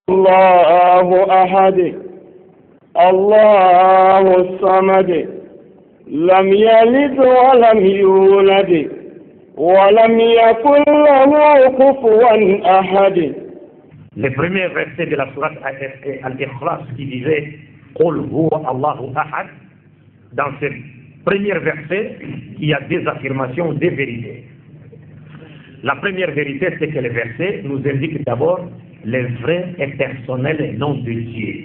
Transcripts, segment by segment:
الله أحد الله الصمد لم يلد ولم يولد ولم يكن له كفوا أحد. Le premier verset de la sourate Al-Ikhlas qui disait Qul huwa Allahu ahad, dans ce premier verset, il y a deux affirmations, deux vérités. La première vérité, c'est que le verset nous indique d'abord le vrai et personnel nom de Dieu,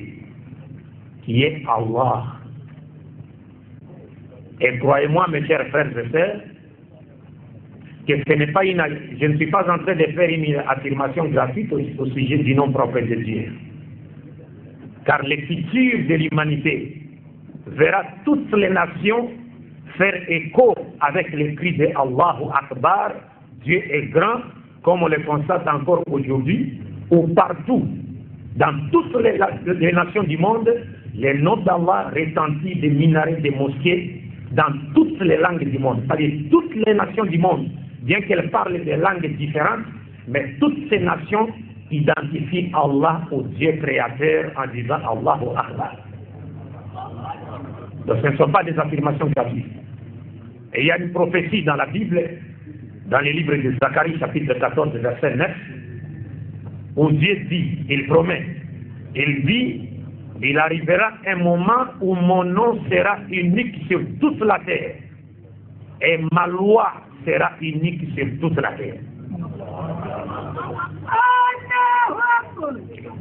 qui est Allah. Et croyez-moi, mes chers frères et sœurs, que ce n'est pas je ne suis pas en train de faire une affirmation gratuite au sujet du nom propre de Dieu. Car le futur de l'humanité verra toutes les nations faire écho avec les cris de Allahu Akbar, Dieu est grand, comme on le constate encore aujourd'hui, ou partout, dans toutes les nations du monde, le nom d'Allah retentit des minarets, des mosquées, dans toutes les langues du monde. C'est-à-dire toutes les nations du monde, bien qu'elles parlent des langues différentes, mais toutes ces nations identifient Allah au Dieu créateur en disant Allahu Akbar. Donc ce ne sont pas des affirmations gratuites. Et il y a une prophétie dans la Bible, dans les livres de Zacharie, chapitre 14, verset 9, où Dieu dit, il promet, il dit, il arrivera un moment où mon nom sera unique sur toute la terre et ma loi sera unique sur toute la terre.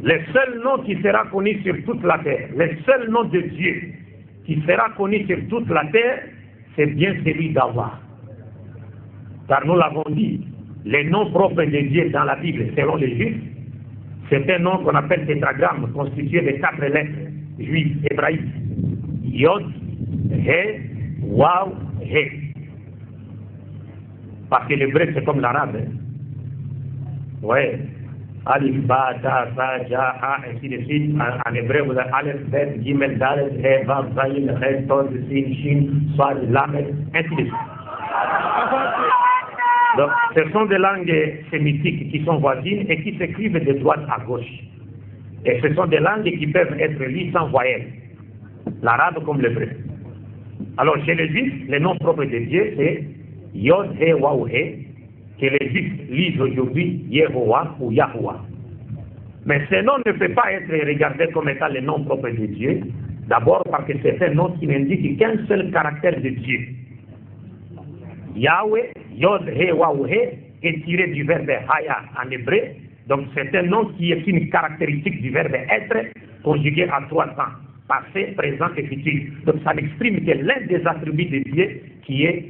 Le seul nom qui sera connu sur toute la terre, le seul nom de Dieu qui sera connu sur toute la terre, c'est bien celui d'Allah. Car nous l'avons dit, les noms propres de Dieu dans la Bible, selon les Juifs, c'est un nom qu'on appelle tétragramme, constitué de 4 lettres juives hébraïques. Yod, He, Waw, He. Parce que l'hébreu, c'est comme l'arabe. Hein? Ouais. Alif, Ba, Ta, Sa, Ja, A, ainsi de suite. En hébreu, vous avez Aleph, Bet, Gimel, Dalet, He, Vav, Zayin, He, Tod, Sin, Shin, Swad, Lamed, ainsi de suite. Donc, ce sont des langues sémitiques qui sont voisines et qui s'écrivent de droite à gauche. Et ce sont des langues qui peuvent être lises sans voyelles. L'arabe comme l'hébreu. Alors, chez les Juifs, le nom propre de Dieu, c'est Yod, He, Waw, He, que les Juifs lisent aujourd'hui Yehovah ou Yahuwah. Mais ce nom ne peut pas être regardé comme étant le nom propre de Dieu. D'abord parce que c'est un nom qui n'indique qu'un seul caractère de Dieu. Yahweh, Yod, He, Waw, He, est tiré du verbe Haya en hébreu. Donc c'est un nom qui est une caractéristique du verbe être conjugué à 3 temps, passé, présent et futur. Donc ça n'exprime que l'un des attributs de Dieu qui est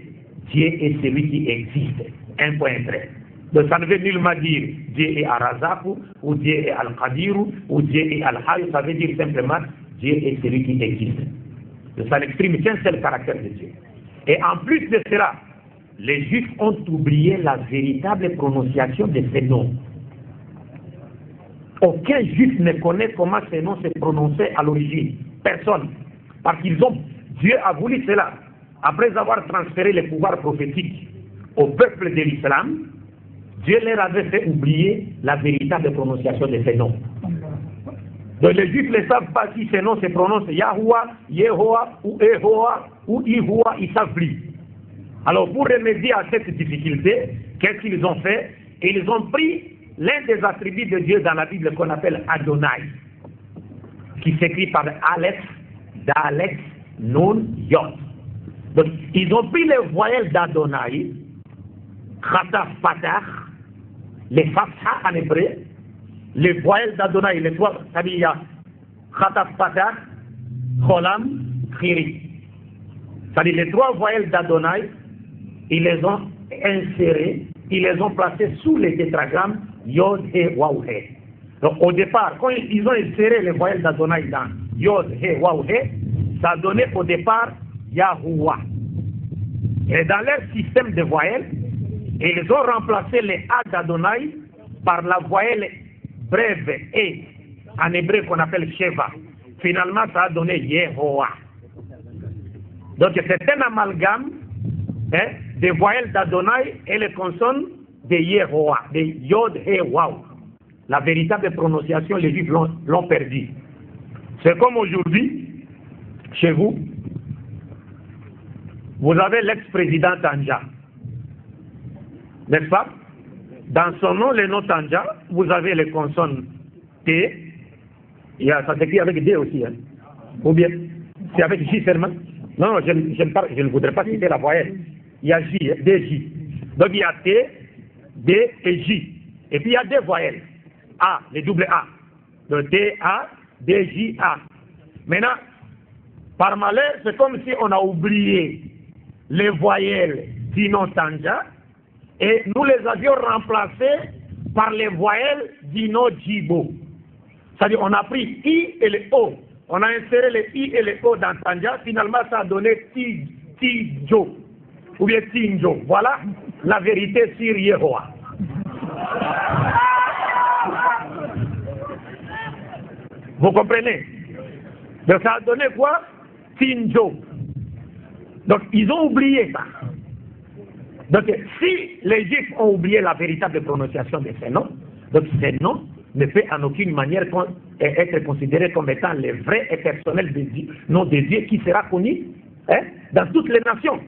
Dieu est celui qui existe. Un point trait. Donc ça ne veut nullement dire Dieu est Al-Razaq ou Dieu est Al-Qadir ou Dieu est Al-Hayy. Ça veut dire simplement Dieu est celui qui existe. Donc ça n'exprime qu'un seul caractère de Dieu. Et en plus de cela, les Juifs ont oublié la véritable prononciation de ces noms. Aucun Juif ne connaît comment ces noms se prononçaient à l'origine. Personne. Parce qu'ils ont, Dieu a voulu cela. Après avoir transféré le pouvoir prophétique au peuple de l'islam, Dieu leur avait fait oublier la véritable prononciation de ces noms. Donc les Juifs ne savent pas si ces noms se prononcent Yahuwah, Yehoah ou Ehoah ou Ihoua, ils ne savent plus. Alors pour remédier à cette difficulté, qu'est-ce qu'ils ont fait? Ils ont pris l'un des attributs de Dieu dans la Bible qu'on appelle Adonai, qui s'écrit par Aleph, Dalet, Nun, Yod. Donc ils ont pris les voyelles d'Adonai, Khataf, Patah, les Fatha en hébreu, les voyelles d'Adonai, les trois, c'est-à-dire il y a Khataf, Patah, Cholam, Khiri. C'est-à-dire les trois voyelles d'Adonai, ils les ont insérées, ils les ont placées sous les tétragrammes Yod, He, Waw, He. Donc au départ, quand ils ont inséré les voyelles d'Adonai dans Yod, He, Waw, He, ça a donné au départ Yahuwah. Et dans leur système de voyelles, ils ont remplacé les A d'Adonai par la voyelle brève E, en hébreu qu'on appelle Sheva. Finalement, ça a donné Yehoah. Donc c'est un amalgame des voyelles d'Adonai et les consonnes de Yehoah, de Yod, He, Waw. La véritable prononciation, les Juifs l'ont perdu. C'est comme aujourd'hui, chez vous, vous avez l'ex-président Tanja. N'est-ce pas? Dans son nom, le nom Tanja, vous avez les consonnes T. Ça s'écrit avec D aussi. Hein. Ou bien, c'est avec J seulement. Non, je ne voudrais pas citer la voyelle. Il y a J, DJ. Donc il y a T, D et J. Et puis il y a deux voyelles. A, les double A. Donc T, A, D, J, A. Maintenant, par malheur, c'est comme si on a oublié les voyelles du nom Tanja et nous les avions remplacées par les voyelles du nom Djibo. C'est-à-dire on a pris I et le O. On a inséré les I et les O dans Tanja. Finalement, ça a donné Tidjo. Ou bien Tinjo. Voilà la vérité sur Yehoah. Vous comprenez? Donc ça a donné quoi? Tinjo. Donc ils ont oublié ça. Donc si les Juifs ont oublié la véritable prononciation de ces noms, donc ces noms ne peut en aucune manière être considérés comme étant les vrais et personnels noms de Dieu qui sera connu dans toutes les nations.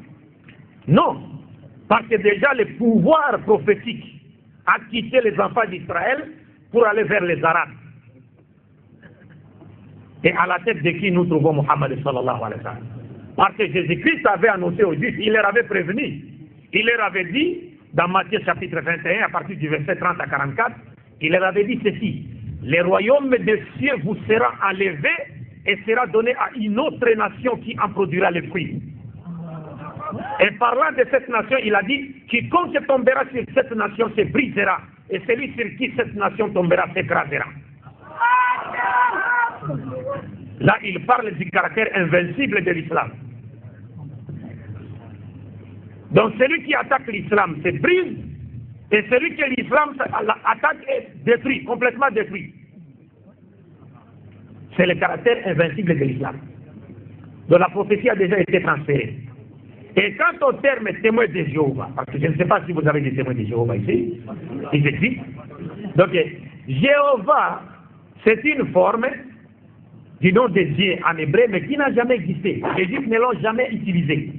Non, parce que déjà le pouvoir prophétique a quitté les enfants d'Israël pour aller vers les Arabes. Et à la tête de qui nous trouvons Mohammed sallallahu alayhi wa sallam. Parce que Jésus-Christ avait annoncé aux Juifs, il leur avait prévenu. Il leur avait dit, dans Matthieu chapitre 21, à partir du verset 30 à 44, il leur avait dit ceci: le royaume des cieux vous sera enlevé et sera donné à une autre nation qui en produira les fruits. Et parlant de cette nation, il a dit, quiconque tombera sur cette nation se brisera, et celui sur qui cette nation tombera s'écrasera. Là, il parle du caractère invincible de l'islam. Donc celui qui attaque l'islam se brise, et celui que l'islam attaque est détruit, complètement détruit. C'est le caractère invincible de l'islam. Donc la prophétie a déjà été transférée. Et quant au terme témoin de Jéhovah, parce que je ne sais pas si vous avez des témoins de Jéhovah ici, ils existent. Donc Jéhovah, c'est une forme du nom de Dieu en hébreu, mais qui n'a jamais existé. Les Juifs ne l'ont jamais utilisé.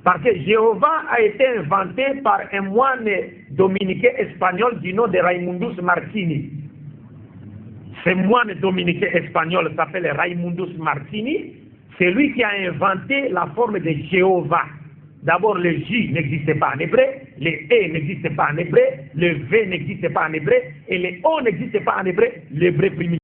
Parce que Jéhovah a été inventé par un moine dominicain espagnol du nom de Raimundus Martini. Ce moine dominicain espagnol s'appelle Raimundus Martini. C'est lui qui a inventé la forme de Jéhovah. D'abord, le J n'existait pas en hébreu, le E n'existait pas en hébreu, le V n'existait pas en hébreu, et le O n'existait pas en hébreu, l'hébreu primitif.